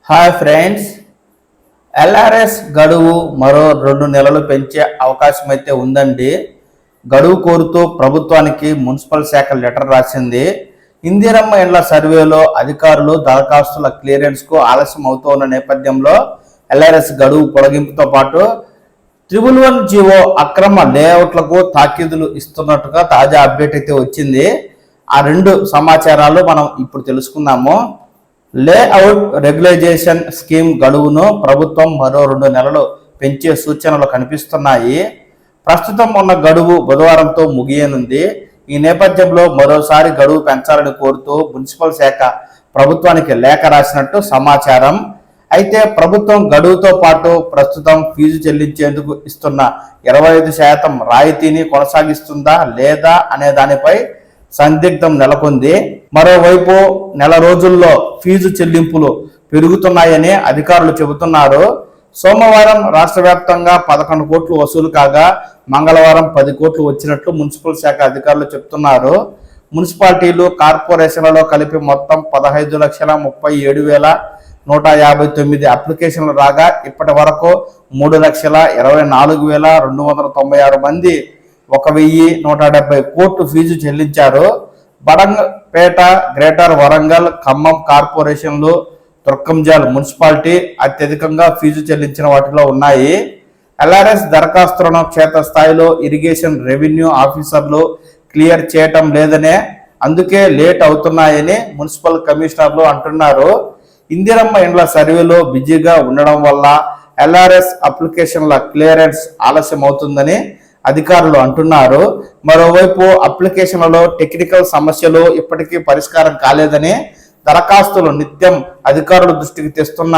Hi friends, LRS గడువు మరో 2 నెలలు పెంచే అవకాశం అయితే ఉందండి. గడువు కోరుతూ ప్రభుత్వానికి మున్సిపల్ శాఖ లెటర్ రాసింది. ఇందిరమ్మ ఇండ్ల సర్వేలో అధికారులు దరఖాస్తుల క్లియరెన్స్కు ఆలస్యం అవుతున్న నేపథ్యంలో ఎల్ఆర్ఎస్ గడువు పొడిగింపుతో పాటు 111 జీవో అక్రమ లేఅవుట్లకు తాకీదులు ఇస్తున్నట్టుగా తాజా అప్డేట్ అయితే వచ్చింది. ఆ రెండు సమాచారాలు మనం ఇప్పుడు తెలుసుకుందాము. లేఅవుట్ రెగ్యులైజేషన్ స్కీమ్ గడువును ప్రభుత్వం మరో 2 నెలలు పెంచే సూచనలు కనిపిస్తున్నాయి. ప్రస్తుతం ఉన్న గడువు బుధవారంతో ముగియనుంది. ఈ నేపథ్యంలో మరోసారి గడువు పెంచాలని కోరుతూ మున్సిపల్ శాఖ ప్రభుత్వానికి లేఖ రాసినట్టు సమాచారం. అయితే ప్రభుత్వం గడువుతో పాటు ప్రస్తుతం ఫీజు చెల్లించేందుకు ఇస్తున్న 25% రాయితీని కొనసాగిస్తుందా లేదా అనే దానిపై సందిగ్ధం నెలకొంది. మరోవైపు నెల రోజుల్లో ఫీజు చెల్లింపులు పెరుగుతున్నాయని అధికారులు చెబుతున్నారు. సోమవారం రాష్ట్ర వ్యాప్తంగా 11 కోట్లు వసూలు కాగా మంగళవారం 10 కోట్లు వచ్చినట్లు మున్సిపల్ శాఖ అధికారులు చెబుతున్నారు. మున్సిపాలిటీలు కార్పొరేషన్లలో కలిపి మొత్తం 15,37,159 అప్లికేషన్లు రాగా ఇప్పటి వరకు 3,24,296 మంది 1,170 కోట్లు ఫీజు చెల్లించారు. బడంగపేట, గ్రేటర్ వరంగల్, ఖమ్మం కార్పొరేషన్లు, తుర్కంజాల్ మున్సిపాలిటీ అత్యధికంగా ఫీజు చెల్లించిన వాటిలో ఉన్నాయి. ఎల్ఆర్ఎస్ దరఖాస్తులను క్షేత్రస్థాయిలో ఇరిగేషన్ రెవెన్యూ ఆఫీసర్లు క్లియర్ చేయటం లేదనే అందుకే లేట్ అవుతున్నాయని మున్సిపల్ కమిషనర్లు అంటున్నారు. ఇందిరమ్మ ఇండ్ల సర్వేలో బిజీగా ఉండడం వల్ల ఎల్ఆర్ఎస్ అప్లికేషన్ల క్లియరెన్స్ ఆలస్యం అవుతుందని అధికారులు అంటున్నారు. మరోవైపు అప్లికేషన్లలో టెక్నికల్ సమస్యలు ఇప్పటికీ పరిష్కారం కాలేదని, దరఖాస్తులు నిత్యం అధికారుల దృష్టికి తెస్తున్న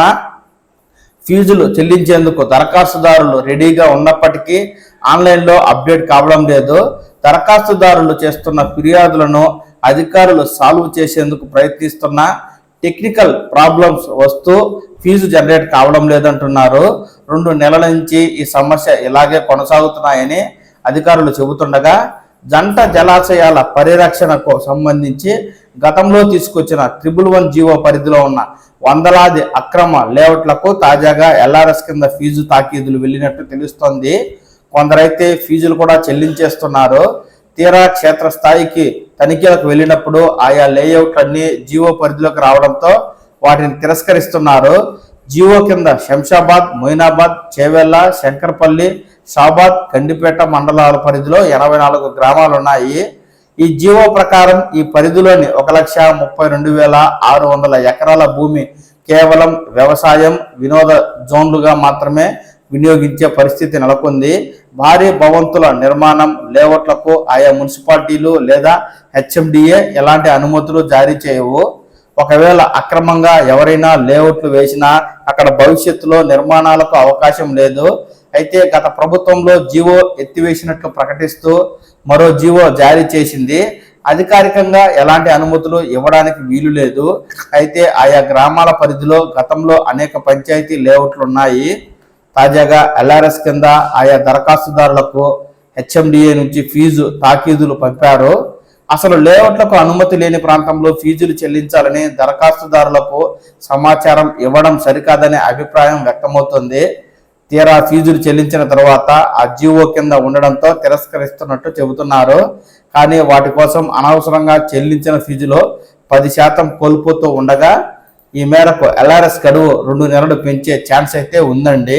ఫీజులు చెల్లించేందుకు దరఖాస్తుదారులు రెడీగా ఉన్నప్పటికీ ఆన్లైన్లో అప్డేట్ కావడం లేదు. దరఖాస్తుదారులు చేస్తున్న ఫిర్యాదులను అధికారులు సాల్వ్ చేసేందుకు ప్రయత్నిస్తున్న టెక్నికల్ ప్రాబ్లమ్స్ వస్తూ ఫీజు జనరేట్ కావడం లేదంటున్నారు. 2 నెలల నుంచి ఈ సమస్య ఇలాగే కొనసాగుతున్నాయని అధికారులు చెబుతుండగా జంట జలాశయాల పరిరక్షణకు సంబంధించి గతంలో తీసుకొచ్చిన 111 జీవో పరిధిలో ఉన్న వందలాది అక్రమ లేఅవుట్లకు తాజాగా ఎల్ఆర్ఎస్ కింద ఫీజు తాకీదులు వెళ్ళినట్టు తెలుస్తోంది. కొందరైతే ఫీజులు కూడా చెల్లించేస్తున్నారు. తీరా క్షేత్రస్థాయికి తనిఖీలకు వెళ్ళినప్పుడు ఆయా లేఅవుట్లన్నీ జీవో పరిధిలోకి రావడంతో వాటిని తిరస్కరిస్తున్నారు. జీవో కింద శంషాబాద్, మొయినాబాద్, చేవెళ్ల, శంకర్పల్లి, షాబాద్, గండిపేట మండలాల పరిధిలో 84 గ్రామాలు ఉన్నాయి. ఈ జీవో ప్రకారం ఈ పరిధిలోని 1,32,600 ఎకరాల భూమి కేవలం వ్యవసాయం, వినోద జోన్లుగా మాత్రమే వినియోగించే పరిస్థితి నెలకొంది. భారీ భవంతుల నిర్మాణం, లేఅవుట్లకు ఆయా మున్సిపాలిటీలు లేదా హెచ్ఎండిఏ ఎలాంటి అనుమతులు జారీ చేయవు. ఒకవేళ అక్రమంగా ఎవరైనా లేఅవుట్లు వేసినా అక్కడ భవిష్యత్తులో నిర్మాణాలకు అవకాశం లేదు. అయితే గత ప్రభుత్వంలో జీవో ఎత్తివేసినట్లు ప్రకటిస్తూ మరో జీవో జారీ చేసింది. అధికారికంగా ఎలాంటి అనుమతులు ఇవ్వడానికి వీలు లేదు. అయితే ఆయా గ్రామాల పరిధిలో గతంలో అనేక పంచాయతీ లేఅవుట్లు ఉన్నాయి. తాజాగా ఎల్ఆర్ఎస్ కింద ఆయా దరఖాస్తుదారులకు హెచ్ఎండిఏ నుంచి ఫీజు తాకీదులు పంపారు. అసలు లేఅవుట్లకు అనుమతి లేని ప్రాంతంలో ఫీజులు చెల్లించాలని దరఖాస్తుదారులకు సమాచారం ఇవ్వడం సరికాదనే అభిప్రాయం వ్యక్తమవుతుంది. తీరా ఫీజులు చెల్లించిన తర్వాత ఆ జీవో కింద ఉండడంతో తిరస్కరిస్తున్నట్టు చెబుతున్నారు. కానీ వాటి కోసం అనవసరంగా చెల్లించిన ఫీజులో 10% కోల్పోతూ ఉండగా ఈ మేరకు ఎల్ఆర్ఎస్ గడువు 2 నెలలు పెంచే ఛాన్స్ అయితే ఉందండి.